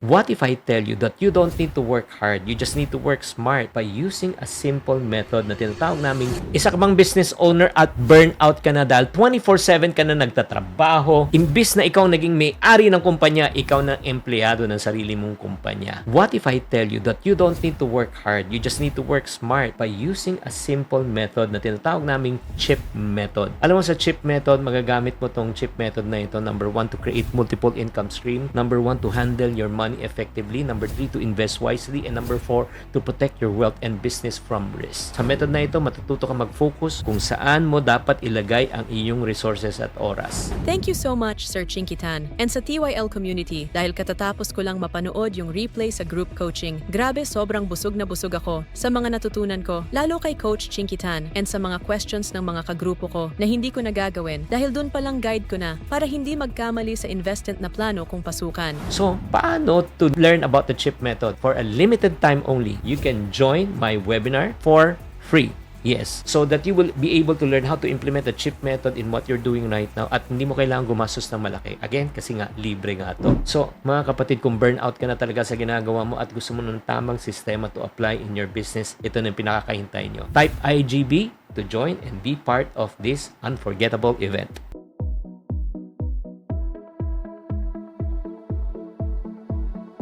What if I tell you that you don't need to work hard, you just need to work smart by using a simple method na tinatawag naming isa ka bang business owner at burnout ka na dahil 24/7 ka na nagtatrabaho. Imbis na ikaw naging may-ari ng kumpanya, ikaw na empleyado ng sarili mong kumpanya. What if I tell you that you don't need to work hard, you just need to work smart by using a simple method na tinatawag naming CHIP method. Alam mo sa CHIP method, magagamit mo tong CHIP method na ito. Number 1, to create multiple income stream. Number 1, to handle your money effectively. Number 3, to invest wisely. And number 4, to protect your wealth and business from risk. Sa method na ito, matututo ka mag-focus kung saan mo dapat ilagay ang iyong resources at oras. Thank you so much, Sir Chinkitan. And sa TYL community, dahil katatapos ko lang mapanood yung replay sa group coaching, grabe sobrang busog na busog ako sa mga natutunan ko, lalo kay Coach Chinkitan and sa mga questions ng mga kagrupo ko na hindi ko nagagawin dahil dun palang guide ko na para hindi magkamali sa investment na plano kung pasukan. So, paano to learn about the CHIP method? For a limited time only, you can join my webinar for free. Yes, so that you will be able to learn how to implement the CHIP method in what you're doing right now at hindi mo kailangan gumastos ng malaki. Again, kasi nga, libre nga ito. So, mga kapatid, kung burnout ka na talaga sa ginagawa mo at gusto mo ng tamang sistema to apply in your business, ito na yung pinakakahintay nyo. Type IGB to join and be part of this unforgettable event.